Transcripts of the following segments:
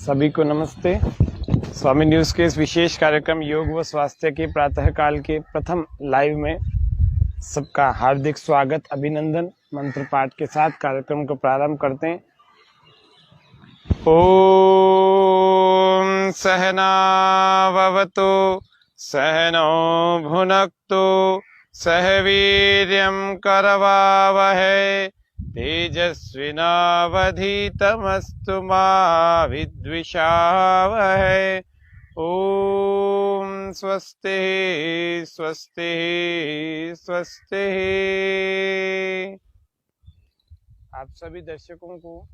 सभी को नमस्ते। स्वामी न्यूज के इस विशेष कार्यक्रम योग व स्वास्थ्य के प्रातःकाल के प्रथम लाइव में सबका हार्दिक स्वागत, अभिनंदन। मंत्र पाठ के साथ कार्यक्रम को प्रारंभ करते हैं। ओम सहना भवतु सहनो भुनक्तु सह वीर्यं करवावहै तेजस्विनावधीतमस्तु मा विद्विषावहै। ओम स्वस्ति स्वस्ति स्वस्ति। आप सभी दर्शकों को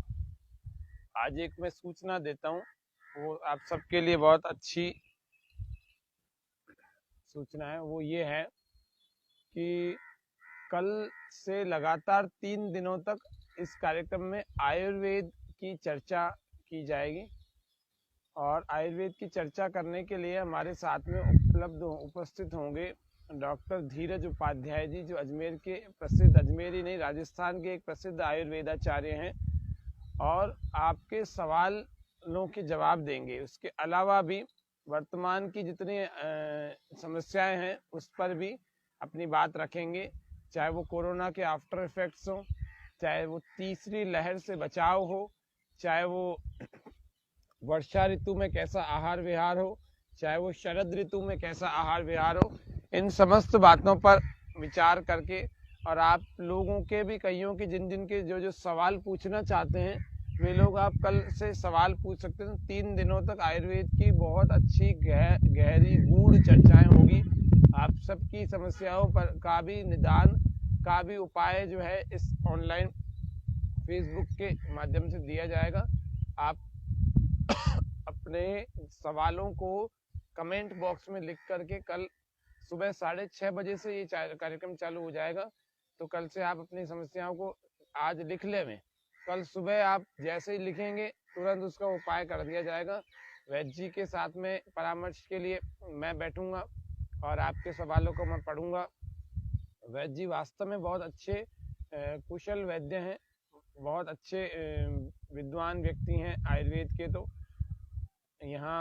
आज एक मैं सूचना देता हूँ, वो आप सबके लिए बहुत अच्छी सूचना है। वो ये है कि कल से लगातार 3 दिनों तक इस कार्यक्रम में आयुर्वेद की चर्चा की जाएगी और आयुर्वेद की चर्चा करने के लिए हमारे साथ में उपस्थित होंगे डॉक्टर धीरज उपाध्याय जी, जो अजमेर के प्रसिद्ध, अजमेर ही नहीं राजस्थान के एक प्रसिद्ध आयुर्वेदाचार्य हैं और आपके सवालों के जवाब देंगे। उसके अलावा भी वर्तमान की जितनी समस्याएं हैं उस पर भी अपनी बात रखेंगे, चाहे वो कोरोना के आफ्टर इफेक्ट्स हो, चाहे वो तीसरी लहर से बचाव हो, चाहे वो वर्षा ऋतु में कैसा आहार विहार हो, चाहे वो शरद ऋतु में कैसा आहार विहार हो। इन समस्त बातों पर विचार करके और आप लोगों के भी कईयों के जिन के जो सवाल पूछना चाहते हैं वे लोग आप कल से सवाल पूछ सकते हैं। 3 दिनों तक आयुर्वेद की बहुत अच्छी गहरी गूढ़ चर्चाएं होगी। आप सबकी समस्याओं पर का भी निदान का भी उपाय जो है इस ऑनलाइन फेसबुक के माध्यम से दिया जाएगा। आप अपने सवालों को कमेंट बॉक्स में लिख करके कल सुबह 6:30 बजे से ये कार्यक्रम चालू हो जाएगा। तो कल से आप अपनी समस्याओं को आज लिख लें, कल सुबह आप जैसे ही लिखेंगे तुरंत उसका उपाय कर दिया जाएगा। वैद्य जी के साथ में परामर्श के लिए मैं बैठूंगा और आपके सवालों को मैं पढ़ूंगा। वैद्य जी वास्तव में बहुत अच्छे कुशल वैद्य हैं, बहुत अच्छे विद्वान व्यक्ति हैं आयुर्वेद के। तो यहाँ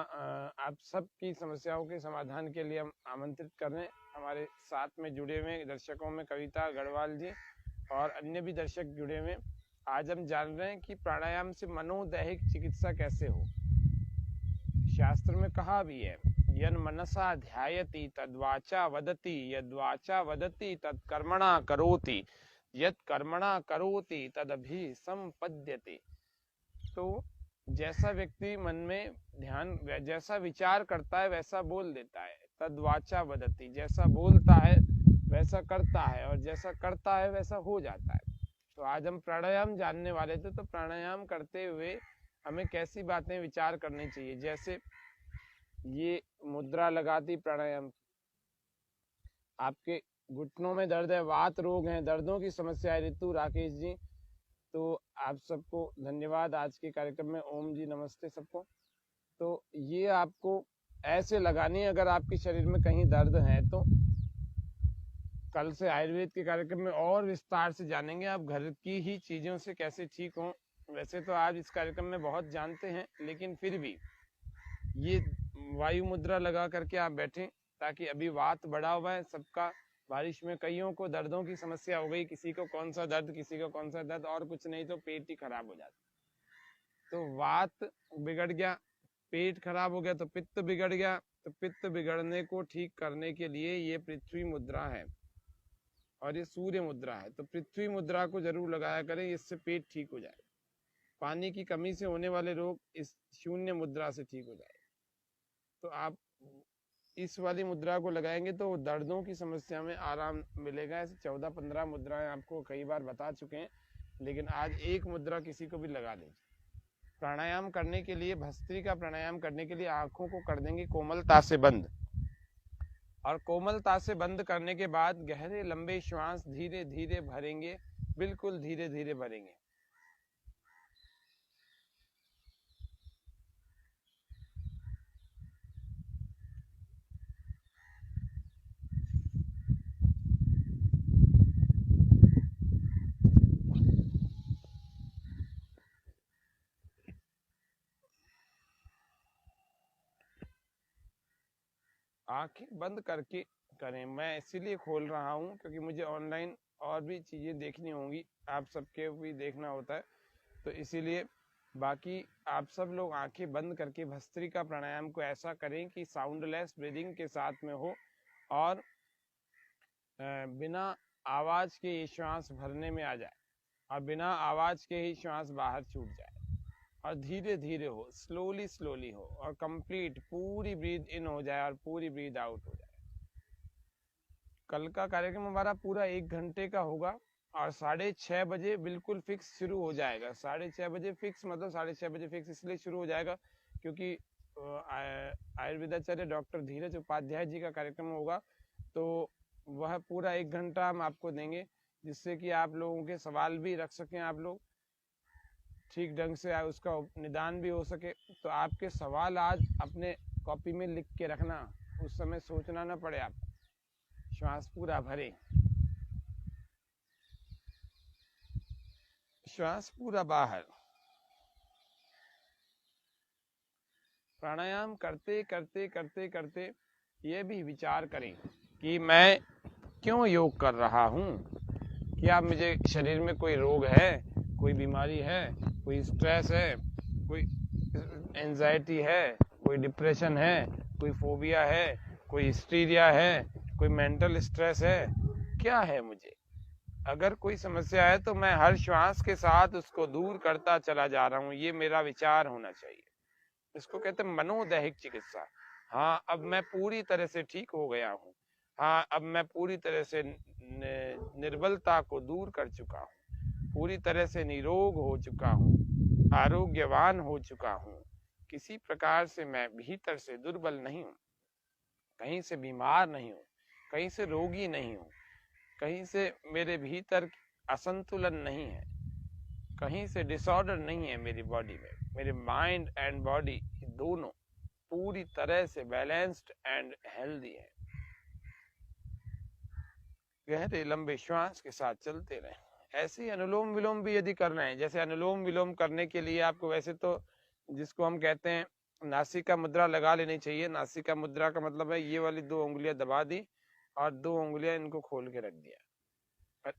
आप सबकी समस्याओं के समाधान के लिए हम आमंत्रित कर रहे हैं। हमारे साथ में जुड़े हुए दर्शकों में कविता गढ़वाल जी और अन्य भी दर्शक जुड़े हुए। आज हम जान रहे हैं कि प्राणायाम से मनोदैहिक चिकित्सा कैसे हो। शास्त्र में कहा भी है, यन मनसा ध्यायति तद्वाचा वदति, यद्वाचा वदति तत्कर्मणा करोति, यत् कर्मणा करोति तदभि संपद्यते। तो जैसा व्यक्ति मन में ध्यान, जैसा विचार करता है वैसा बोल देता है। तद्वाचा वदति, जैसा बोलता है वैसा करता है और जैसा करता है वैसा हो जाता है। तो आज हम प्राणायाम जानने वाले थे, तो प्राणायाम करते हुए हमें कैसी बातें विचार करनी चाहिए। जैसे ये मुद्रा लगाती प्राणायाम, आपके घुटनों में दर्द है, वात रोग है, दर्दों की समस्या है, ऋतु राकेश जी, तो आप सबको धन्यवाद आज के कार्यक्रम में। ओम जी नमस्ते सबको। तो ये आपको ऐसे लगानी है अगर आपके शरीर में कहीं दर्द है तो। कल से आयुर्वेद के कार्यक्रम में और विस्तार से जानेंगे आप घर की ही चीजों से कैसे ठीक हों। वैसे तो आज इस कार्यक्रम में बहुत जानते हैं, लेकिन फिर भी ये वायु मुद्रा लगा करके आप बैठें, ताकि अभी वात बढ़ा हुआ है सबका। बारिश में कईयों को दर्दों की समस्या हो गई, किसी को कौन सा दर्द, किसी को कौन सा दर्द, और कुछ नहीं तो पेट ही खराब हो जाता। तो वात बिगड़ गया, पेट खराब हो गया तो पित्त बिगड़ गया। तो पित्त बिगड़ने को ठीक करने के लिए ये पृथ्वी मुद्रा है और ये सूर्य मुद्रा है। तो पृथ्वी मुद्रा को जरूर लगाया करें, इससे पेट ठीक हो जाए। पानी की कमी से होने वाले रोग इस शून्य मुद्रा से ठीक हो जाए। तो आप इस वाली मुद्रा को लगाएंगे तो दर्दों की समस्या में आराम मिलेगा। ऐसे 14-15 मुद्राएं आपको कई बार बता चुके हैं, लेकिन आज एक मुद्रा किसी को भी लगा लीजिए। प्राणायाम करने के लिए, भस्त्रिका प्राणायाम करने के लिए आंखों को कर देंगे कोमलता से बंद, और कोमलता से बंद करने के बाद गहरे लंबे श्वास धीरे धीरे भरेंगे, बिल्कुल धीरे धीरे भरेंगे। आंखें बंद करके करें। मैं इसीलिए खोल रहा हूँ क्योंकि मुझे ऑनलाइन और भी चीज़ें देखनी होंगी, आप सबके भी देखना होता है, तो इसीलिए। बाकी आप सब लोग आंखें बंद करके भस्त्रिका प्राणायाम को ऐसा करें कि साउंडलेस ब्रीदिंग के साथ में हो और बिना आवाज़ के ये श्वास भरने में आ जाए और बिना आवाज़ के ही श्वास बाहर छूट जाए और धीरे धीरे हो, स्लोली स्लोली हो और कंप्लीट पूरी ब्रीद इन हो जाए और पूरी ब्रीद आउट हो जाए। कल का कार्यक्रम हमारा पूरा 1 घंटे का होगा और 6:30 बजे बिल्कुल फिक्स शुरू हो जाएगा। 6:30 बजे फिक्स, मतलब 6:30 बजे फिक्स इसलिए शुरू हो जाएगा क्योंकि आयुर्वेदाचार्य डॉक्टर धीरज उपाध्याय जी का कार्यक्रम होगा, तो वह पूरा 1 घंटा हम आपको देंगे जिससे कि आप लोगों के सवाल भी रख सकें, आप लोग ठीक ढंग से उसका निदान भी हो सके। तो आपके सवाल आज अपने कॉपी में लिख के रखना, उस समय सोचना ना पड़े। आप श्वास पूरा भरें, श्वास पूरा बाहर। प्राणायाम करते करते करते करते ये भी विचार करें कि मैं क्यों योग कर रहा हूँ। क्या मुझे शरीर में कोई रोग है, कोई बीमारी है, कोई स्ट्रेस है, कोई एंजाइटी है, कोई डिप्रेशन है, कोई फोबिया है, कोई हिस्टीरिया है, कोई मेंटल स्ट्रेस है, क्या है मुझे? अगर कोई समस्या है तो मैं हर श्वास के साथ उसको दूर करता चला जा रहा हूँ, ये मेरा विचार होना चाहिए। इसको कहते हैं मनोदैहिक चिकित्सा। हाँ, अब मैं पूरी तरह से ठीक हो गया हूँ, हाँ अब मैं पूरी तरह से निर्बलता को दूर कर चुका हूँ, पूरी तरह से निरोग हो चुका हूँ, आरोग्यवान हो चुका हूँ, किसी प्रकार से मैं भीतर से दुर्बल नहीं हूँ, कहीं से बीमार नहीं हूँ, कहीं से रोगी नहीं हूँ, कहीं से मेरे भीतर असंतुलन नहीं है, कहीं से डिसऑर्डर नहीं है मेरी बॉडी में। मेरे माइंड एंड बॉडी दोनों पूरी तरह से बैलेंस्ड एंड हेल्दी है। गहरे लंबे श्वास के साथ चलते रहें। ऐसे ही अनुलोम विलोम भी यदि करना है, जैसे अनुलोम विलोम करने के लिए आपको वैसे तो जिसको हम कहते हैं नासिका मुद्रा लगा लेनी चाहिए। नासिका मुद्रा का मतलब है ये वाली 2 उंगलियां दबा दी और 2 उंगलियां इनको खोल के रख दिया और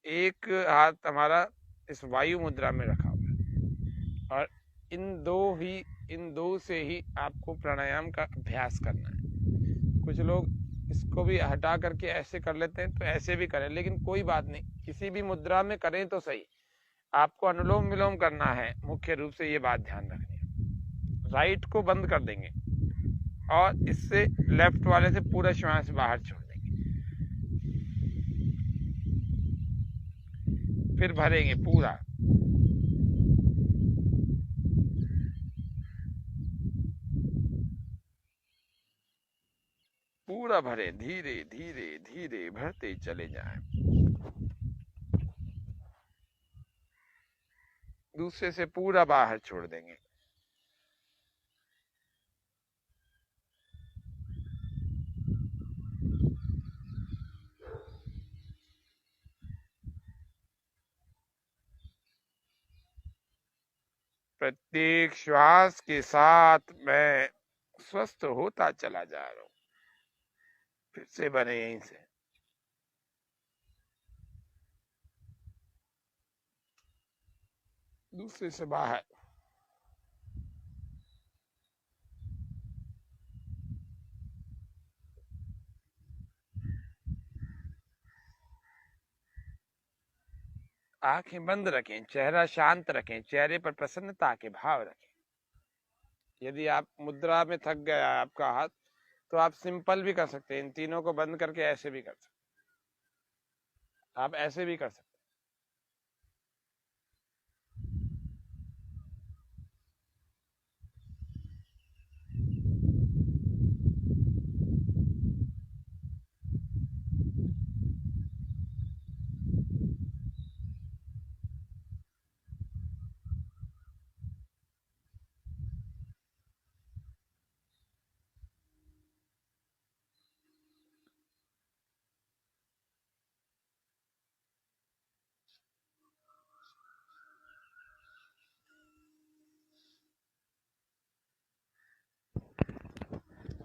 एक हाथ हमारा इस वायु मुद्रा में रखा हुआ है और इन दो से ही आपको प्राणायाम का अभ्यास करना है। कुछ लोग इसको भी हटा करके ऐसे कर लेते हैं, तो ऐसे भी करें, लेकिन कोई बात नहीं, किसी भी मुद्रा में करें तो सही। आपको अनुलोम विलोम करना है, मुख्य रूप से ये बात ध्यान रखनी है। राइट को बंद कर देंगे और इससे लेफ्ट वाले से पूरा श्वास बाहर छोड़ देंगे, फिर भरेंगे पूरा। पूरा भरे, धीरे धीरे धीरे भरते चले जाएं। दूसरे से पूरा बाहर छोड़ देंगे। प्रत्येक श्वास के साथ मैं स्वस्थ होता चला जा रहा हूं। फिर से बने यहीं से। दूसरे से बाहर। आंखें बंद रखें, चेहरा शांत रखें, चेहरे पर प्रसन्नता के भाव रखें। यदि आप मुद्रा में थक गया आपका हाथ, तो आप सिंपल भी कर सकते हैं, इन तीनों को बंद करके ऐसे भी कर सकते, आप ऐसे भी कर सकते।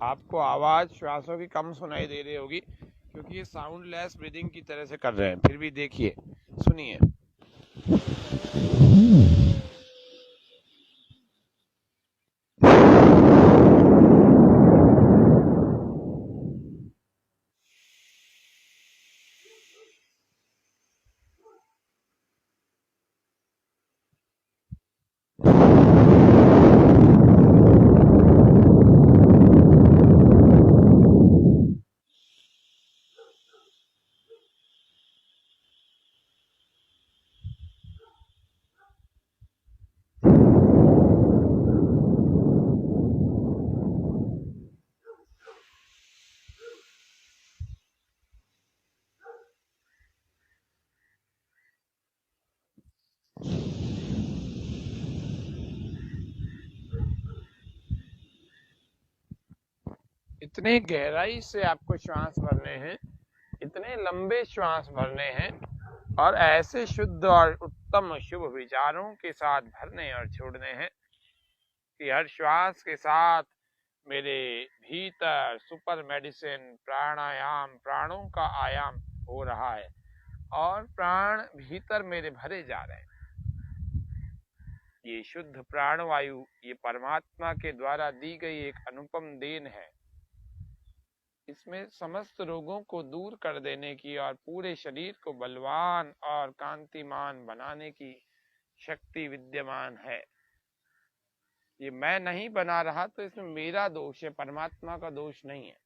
आपको आवाज श्वासों की कम सुनाई दे रही होगी क्योंकि ये साउंडलेस ब्रीदिंग की तरह से कर रहे हैं। फिर भी देखिए, सुनिए। इतने गहराई से आपको श्वास भरने हैं, इतने लंबे श्वास भरने हैं और ऐसे शुद्ध और उत्तम शुभ विचारों के साथ भरने और छोड़ने हैं कि हर श्वास के साथ मेरे भीतर सुपर मेडिसिन प्राणायाम, प्राणों का आयाम हो रहा है और प्राण भीतर मेरे भरे जा रहे हैं। ये शुद्ध प्राणवायु ये परमात्मा के द्वारा दी गई एक अनुपम देन है। इसमें समस्त रोगों को दूर कर देने की और पूरे शरीर को बलवान और कांतिमान बनाने की शक्ति विद्यमान है। ये मैं नहीं बना रहा तो इसमें मेरा दोष है, परमात्मा का दोष नहीं है।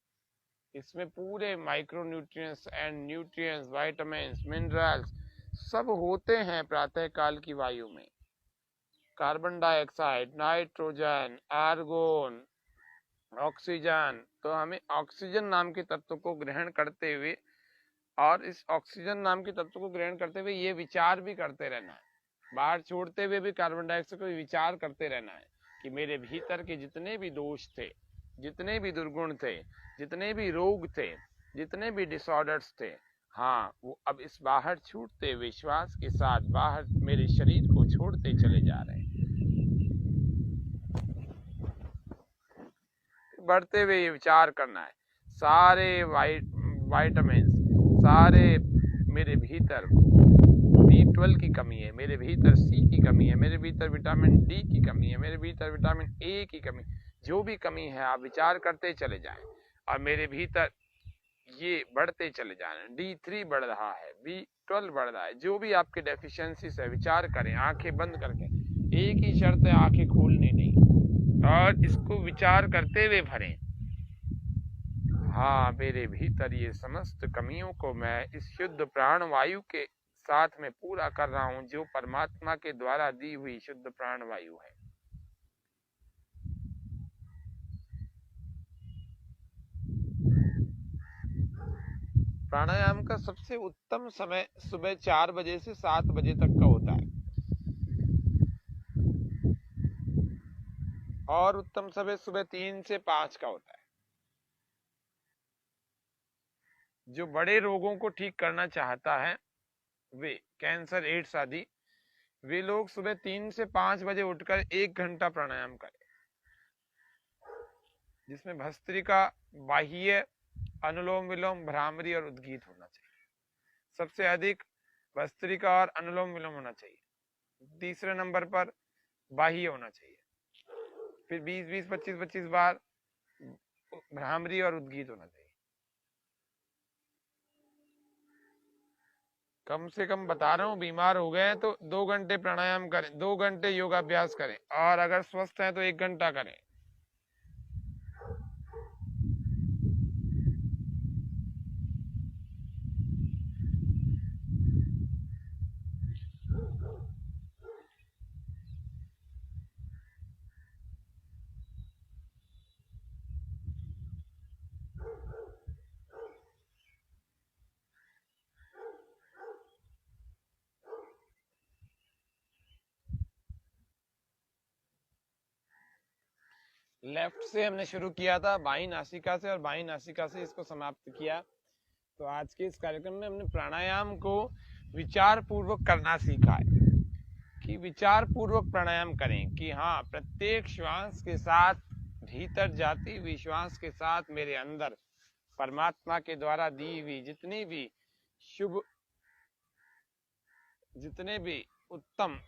इसमें पूरे micro nutrients and nutrients, vitamins, minerals सब होते हैं प्रातः काल की वायु में। Carbon dioxide, nitrogen, argon, oxygen. तो हमें ऑक्सीजन नाम के तत्व को ग्रहण करते हुए और इस ऑक्सीजन नाम के तत्व को ग्रहण करते हुए ये विचार भी करते रहना है। बाहर छोड़ते हुए भी कार्बन डाइऑक्साइड को विचार करते रहना है कि मेरे भीतर के जितने भी दोष थे, जितने भी दुर्गुण थे, जितने भी रोग थे, जितने भी डिसऑर्डर्स थे, हाँ वो अब इस बाहर छूटते हुए श्वास के साथ बाहर मेरे शरीर को छोड़ते चले जा रहे हैं। बढ़ते हुए ये विचार करना है, सारे वाइटामिन, सारे मेरे भीतर B12 की कमी है, मेरे भीतर C की कमी है, मेरे भीतर विटामिन D की कमी है, मेरे भीतर विटामिन A की कमी, जो भी कमी है आप विचार करते चले जाएं और मेरे भीतर ये बढ़ते चले जाएं। D3 बढ़ रहा है, B12 बढ़ रहा है, जो भी आपके डेफिशिएंसीज है विचार करें आंखें बंद करके। एक ही शर्त है, आंखें खोलनी नहीं और इसको विचार करते हुए भरें। हाँ, मेरे भीतर ये समस्त कमियों को मैं इस शुद्ध प्राणवायु के साथ में पूरा कर रहा हूं, जो परमात्मा के द्वारा दी हुई शुद्ध प्राणवायु है। प्राणायाम का सबसे उत्तम समय सुबह 4 बजे से 7 बजे तक का होता है और उत्तम समय सुबह 3 से 5 का होता है। जो बड़े रोगों को ठीक करना चाहता है, वे कैंसर, एड्स आदि, वे लोग सुबह 3 से 5 बजे उठकर 1 घंटा प्राणायाम करें, जिसमें भस्त्रिका, बाह्य, अनुलोम विलोम, भ्रामरी और उद्गीत होना चाहिए। सबसे अधिक भस्त्रिका और अनुलोम विलोम होना चाहिए। तीसरे नंबर पर बाह्य होना चाहिए, फिर 20-20, 25-25 बार भ्रामरी और उद्गीत होना चाहिए। कम से कम बता रहा हूँ, बीमार हो गए हैं तो 2 घंटे प्राणायाम करें, 2 घंटे योगाभ्यास करें और अगर स्वस्थ हैं तो 1 घंटा करें। लेफ्ट से हमने शुरू किया था, बाई नासिका से, और बाई नासिका से इसको समाप्त किया। तो आज के इस कार्यक्रम में हमने प्राणायाम को विचार पूर्वक करना सीखा है कि विचार पूर्वक प्राणायाम करें कि हाँ, प्रत्येक श्वास के साथ भीतर जाती हुई श्वास के साथ मेरे अंदर परमात्मा के द्वारा दी हुई जितनी भी शुभ, जितने भी उत्तम,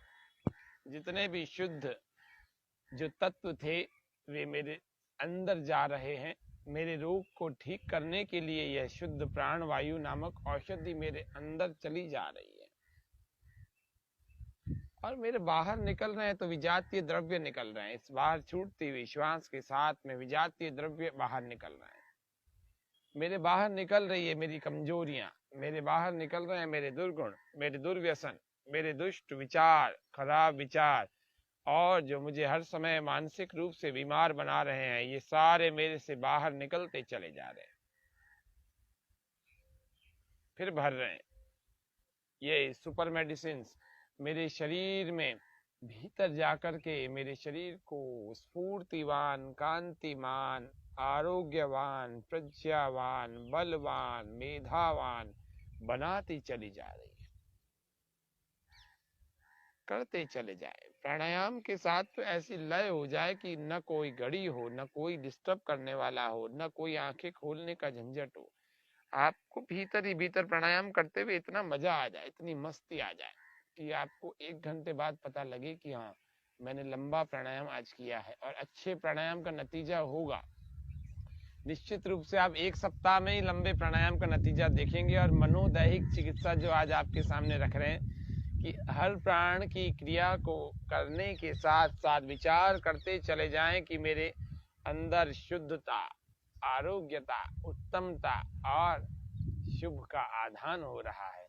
जितने भी शुद्ध जो तत्व थे वे मेरे अंदर जा रहे हैं। मेरे रोग को ठीक करने के लिए यह शुद्ध प्राण वायु नामक औषधि मेरे अंदर चली जा रही है और मेरे बाहर निकल रहे हैं तो विजातीय द्रव्य निकल रहे हैं। इस बाहर छूटती हुई श्वास के साथ में विजातीय द्रव्य बाहर निकल रहे हैं। मेरे बाहर निकल रही है मेरी कमजोरियां, मेरे बाहर निकल रहे हैं मेरे दुर्गुण, मेरे दुर्व्यसन, मेरे दुष्ट विचार, खराब विचार और जो मुझे हर समय मानसिक रूप से बीमार बना रहे हैं, ये सारे मेरे से बाहर निकलते चले जा रहे हैं, फिर भर रहे हैं। ये सुपर मेडिसिन मेरे शरीर में भीतर जाकर के मेरे शरीर को स्फूर्तिवान, कांतिमान, आरोग्यवान, प्रज्ञावान, बलवान, मेधावान बनाती चली जा रही है। करते चले जाए। प्राणायाम के साथ तो ऐसी लय हो जाए कि न कोई घड़ी हो, न कोई डिस्टर्ब करने वाला हो, न कोई आंखें खोलने का झंझट हो। आपको भीतर ही भीतर प्राणायाम करते हुए इतना मजा आ जाए, इतनी मस्ती आ जाए कि आपको 1 घंटे बाद पता लगे कि हाँ मैंने लंबा प्राणायाम आज किया है। और अच्छे प्राणायाम का नतीजा होगा निश्चित रूप से। आप 1 सप्ताह में ही लंबे प्राणायाम का नतीजा देखेंगे। और मनोदैहिक चिकित्सा जो आज आपके सामने रख रहे हैं कि हर प्राण की क्रिया को करने के साथ साथ विचार करते चले जाएं कि मेरे अंदर शुद्धता, आरोग्यता, उत्तमता और शुभ का आधान हो रहा है।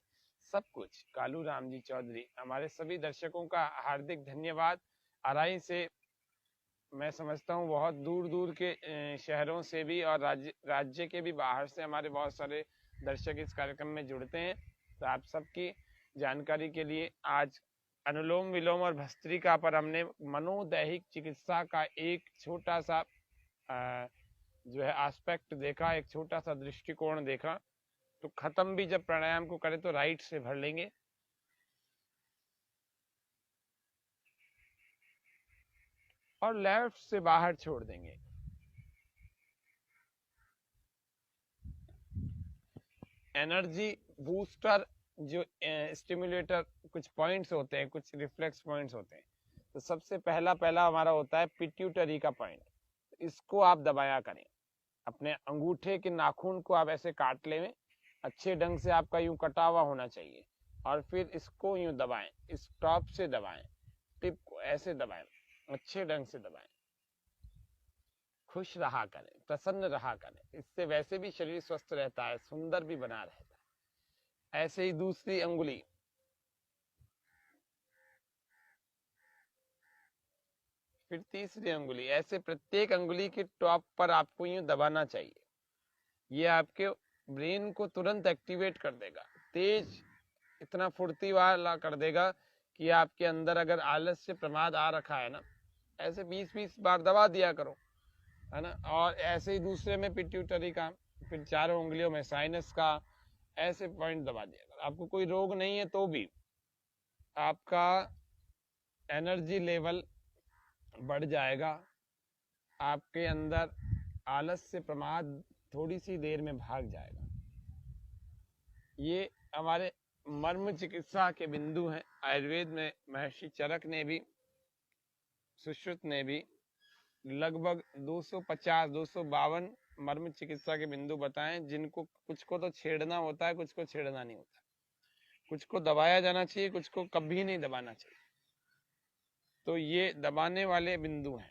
सब कुछ कालू राम जी चौधरी, हमारे सभी दर्शकों का हार्दिक धन्यवाद। अराई से मैं समझता हूँ बहुत दूर दूर के शहरों से भी और राज्य के भी बाहर से हमारे बहुत सारे दर्शक इस कार्यक्रम में जुड़ते हैं। तो आप सबकी जानकारी के लिए आज अनुलोम विलोम और भस्त्रिका पर हमने मनोदैहिक चिकित्सा का एक छोटा सा जो है एस्पेक्ट देखा, एक छोटा सा दृष्टिकोण देखा। तो खत्म भी जब प्राणायाम को करें तो राइट से भर लेंगे और लेफ्ट से बाहर छोड़ देंगे। एनर्जी बूस्टर जो स्टिमुलेटर कुछ पॉइंट्स होते हैं, कुछ रिफ्लेक्स पॉइंट्स होते हैं। तो सबसे पहला हमारा होता है पिट्यूटरी का पॉइंट। इसको आप दबाया करें, अपने अंगूठे के नाखून को आप ऐसे काट लें, अच्छे ढंग से आपका यूं कटा हुआ होना चाहिए और फिर इसको यूं दबाएं, इस टॉप से दबाएं, टिप को ऐसे दबाएं, अच्छे ढंग से दबाएं। खुश रहा करें, प्रसन्न रहा करें, इससे वैसे भी शरीर स्वस्थ रहता है, सुंदर भी बना रहता है। ऐसे ही दूसरी अंगुली, फिर तीसरी अंगुली, ऐसे प्रत्येक अंगुली के टॉप पर आपको यूं दबाना चाहिए। ये आपके ब्रेन को तुरंत एक्टिवेट कर देगा, तेज, इतना फुर्ती वाला कर देगा कि आपके अंदर अगर आलस्य प्रमाद आ रखा है ना, ऐसे 20-20 बार दबा दिया करो, है ना। और ऐसे ही दूसरे में पिट्यूटरी का, फिर चारों उंगलियों में साइनस का, ऐसे पॉइंट दबा दिया करो। आपको कोई रोग नहीं है तो भी आपका एनर्जी लेवल बढ़ जाएगा, आपके अंदर आलस्य प्रमाद थोड़ी सी देर में भाग जाएगा। ये हमारे मर्म चिकित्सा के बिंदु हैं। आयुर्वेद में महर्षि चरक ने भी, सुश्रुत ने भी लगभग 250-252 मर्म चिकित्सा के बिंदु बताएं, जिनको कुछ को तो छेड़ना होता है, कुछ को छेड़ना नहीं होता, कुछ को दबाया जाना चाहिए, कुछ को कभी नहीं दबाना चाहिए। तो ये दबाने वाले बिंदु हैं,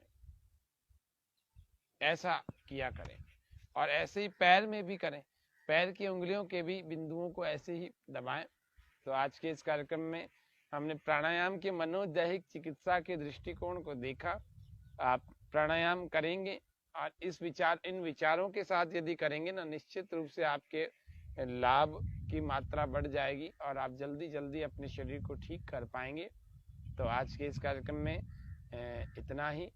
ऐसा किया करें। और ऐसे ही पैर में भी करें, पैर की उंगलियों के भी बिंदुओं को ऐसे ही दबाएं। तो आज के इस कार्यक्रम में हमने प्राणायाम के मनोदैहिक चिकित्सा के दृष्टिकोण को देखा। आप प्राणायाम करेंगे और इन विचारों के साथ यदि करेंगे ना, निश्चित रूप से आपके लाभ की मात्रा बढ़ जाएगी और आप जल्दी जल्दी अपने शरीर को ठीक कर पाएंगे। तो आज के इस कार्यक्रम में इतना ही।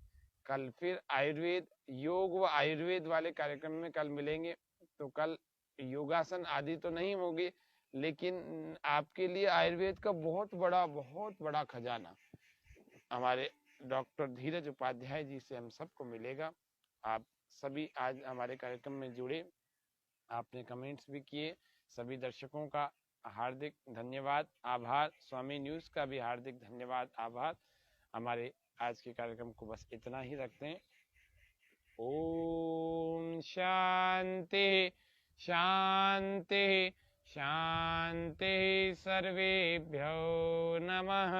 कल फिर आयुर्वेद, योग व आयुर्वेद वाले कार्यक्रम में कल मिलेंगे। तो कल योगासन आदि तो नहीं होगी, लेकिन आपके लिए आयुर्वेद का बहुत बड़ा खजाना हमारे डॉक्टर धीरज उपाध्याय जी से हम सबको मिलेगा। आप सभी आज हमारे कार्यक्रम में जुड़े, आपने कमेंट्स भी किए। सभी दर्शकों का हार्दिक धन्यवाद, आभार। स्वामी न्यूज़ का भी हार्दिक धन्यवाद, आभार। हमारे आज के कार्यक्रम को बस इतना ही रखते हैं। ओम शांति शांति शांति, सर्वेभ्यो नमः।